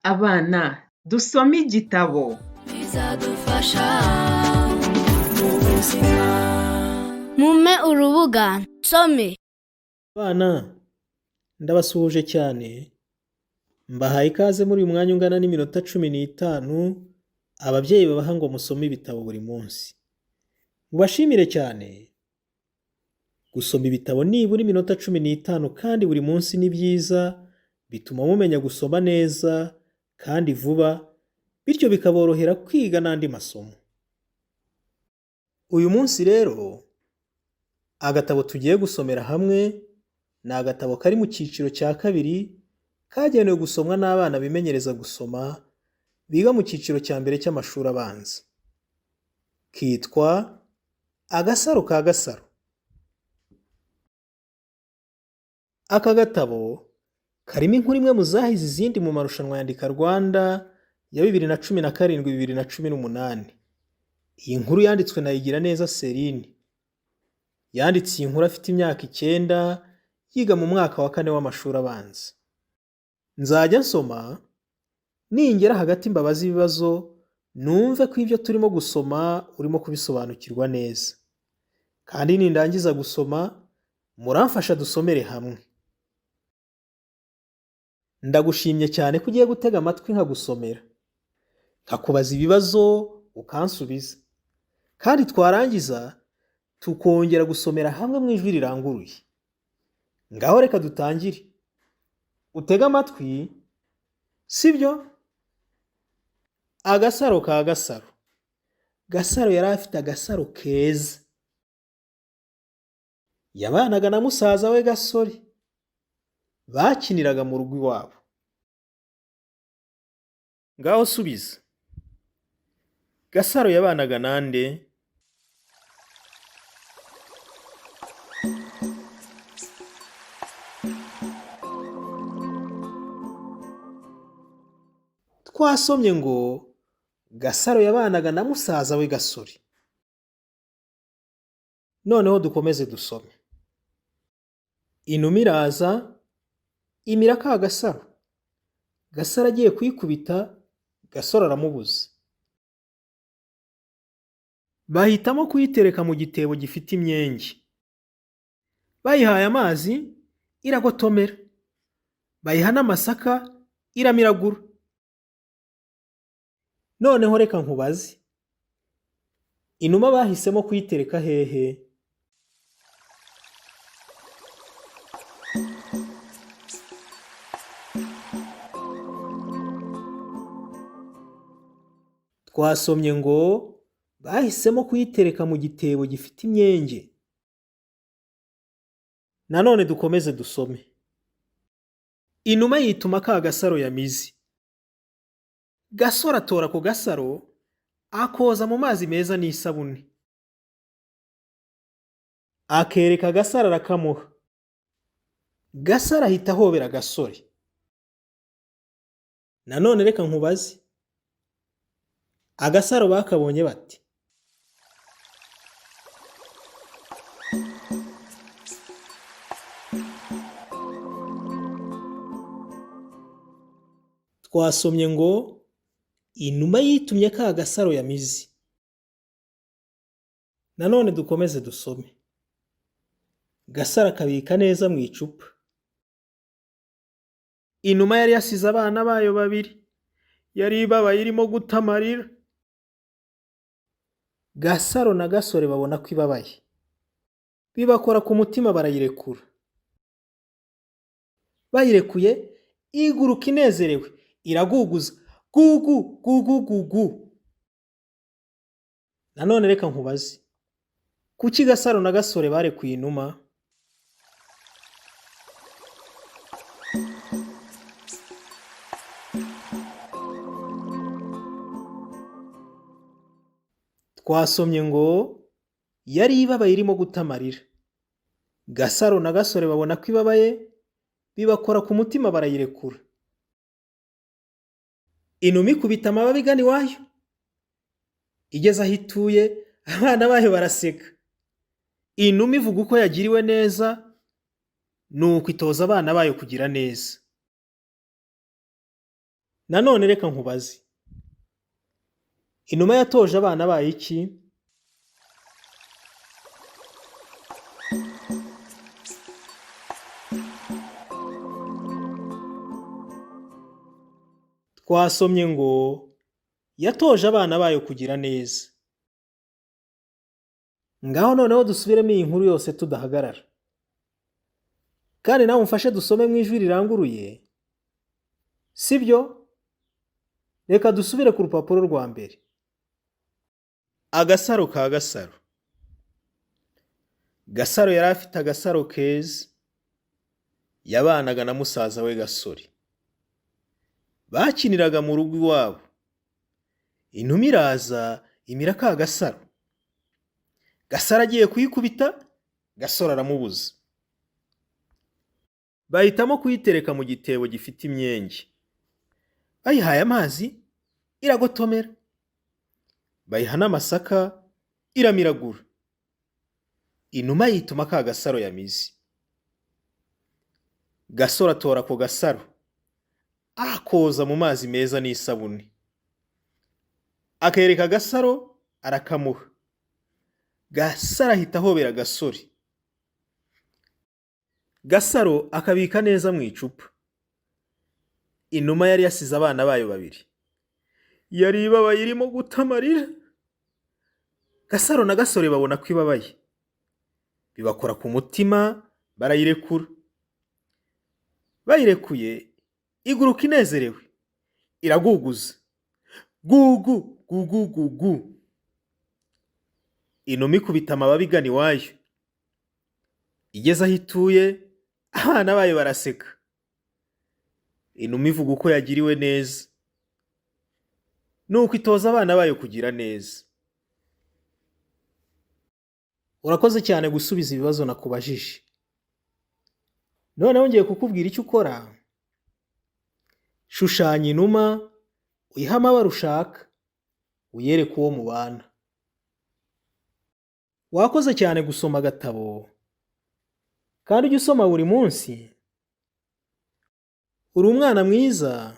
Abana dusome igitabo. bizadufasha mu buzima. Mumpe urubuga nsome. Abana ndabasuhuje cyane, mbahaye ikaze muri uyu mwanya ungana n'iminota 15 ababyeyi babaha ngo musome ibitabo buri munsi. Mubashimire cyane. Gusoma ibitabo nibura iminota 15 kandi buri munsi ni byiza, bituma mumenya gusoma neza kandi vuba, bityo bikaborohera kwiga n'andi masomo. Uyu munsi rero agatabo tugiye gusomera hamwe ni agatabo kari mu cyiciro cya kabiri kagenewe gusomwa n'abana bimenyereza gusoma biga mu cyiciro cya mbere cy'amashuri abanza. Kitwa Agasaro ka Gasaro. Aka gatabo karimo inkuru imwe mu zahize izindi mu marushanwa yandika Rwanda ya 2017-2018. Iyi nkuru yanditswe na Igiraneza Celine. Yanditse iyi nkuru afite imyaka 9 yiga mu mwaka wa 4 w'amashuri abanza. Nzajya nsoma ningera hagati mbabaza ibibazo numve ko ibyo turimo gusoma urimo kubisobanukirwa neza. Kandi nindangiza gusoma muramfasha dusomere hamwe. Ndagushimye cyane ko ugiye gutega amatwi nkagusomera, nkakubaza ibibazo ukansubiza, kandi twarangiza tukongera gusomera hamwe mu ijwi riranguruye. Ngaho reka dutangire. Utega amatwi, sibyo? Agasaro ka Gasaro. Gasaro yari afite agasaro keza. Yabanaga na musaza we Gasore. Bakiniraga mu rugo iwabo. Ngaho subiza. Gasaro yabanaga nande? Twasomye ngo Gasaro yabanaga na musaza we Gasore. Noneho dukomeze dusome. Inuma iraza imira ka Gasaro. Gasaro agiye kuyikubita, Gasore aramubuza. Bahitamo kuyitereka mu gitebo gifite imyenge. Bayihaye amazi iragotomera. Bayiha n'amasaka iramiragura. Noneho reka nkubaze. Inuma bahisemo kuyitereka hehe? Twasomye ngo bahisemo kuyitereka mu gitebo gifite imyenge. Nanone dukomeze dusome. Inuma yituma ka Gasaro yamize. Gasore atora ku Gasaro akoza mu mazi meza n'isabune. Akereka Gasaro arakamuha. Gasaro ahita ahobera Gasore. Nanone reka nkubaze. Agasaro bakabonye bati? Twasomye ngo inuma yitumye ka Gasaro yamize. Nanone dukomeze dusome. Gasaro akabika neza mu icupa. Inuma yari yasize abana bayo babiri. Yari ibabaye irimo guta amarira. Gasaro na Gasore babona ko ibabaye. Bibakora ku mutima barayirekura. Bayirekuye iguruka inezerewe, iraguguza. Gugu gugu gugu. Nanone reka nkubaze. Kuki Gasaro na Gasore barekuye inuma? Twasomye ngo yari ibabaye irimo guta amarira. Gasaro na Gasore babona ko ibabaye, bibakora ku mutima barayirekura. Inuma ikubita amababi igana iwayo. Igeze aho ituye, abana bayo baraseka. Inuma ivuga uko yagiriwe neza, nuko itoza abana bayo kugira neza. Nanone reka nkubaze, inuma yatoje abana bayo iki? Twasomye ngo yatoje abana bayo kugira neza. Ngaho noneho dusubiremo iyi nkuru yose tudahagarara. Kandi nawe umfashe dusome mu ijwi riranguruye. Sibyo? Reka dusubire ku rupapuro rwa mbere. Agasaro ka Gasaro. Gasaro yari afite agasaro keza. Yabanaga na musaza we Gasore. Bakiniraga mu rugo iwabo. Inuma iraza imira ka Gasaro. Gasaro agiye kuyikubita, Gasore aramubuza. Bahitamo kuyitereka mu gitebo gifite imyenge. Bayihaye amazi, iragotomera. Bayiha n'amasaka, iramiragura. Inuma yituma ka Gasaro yamize. Gasore atora ako Gasaro, akoza mu mazi meza n'isabune. Akereka Gasaro, arakamuha. Gasaro ahita ahobera Gasore. Gasaro akabika neza mu icupa. Inuma yari yasize abana bayo babiri. Yari ibabaye irimo guta amarira. Gasaro na Gasore babona ko ibabaye. Bibakora ku mutima, barayirekura. Bayirekuye, iguruka inezerewe. Iraguguza. Gugu, gugu, gugu. Inuma ikubita amababi igana iwayo. Igeze aho ituye, abana bayo baraseka. Inuma ivuga uko yagiriwe neza. Nuko itoza abana bayo kugira neza. Urakoze cyane gusubiza ibibazo nakubajije. Noneho ngiye kukubwira icyo ukora. Shushanya inuma, uyihe amabara ushaka, uyereke uwo mubana. Wakoze cyane gusoma agatabo. Kandi ujye usoma buri munsi. Uri umwana mwiza.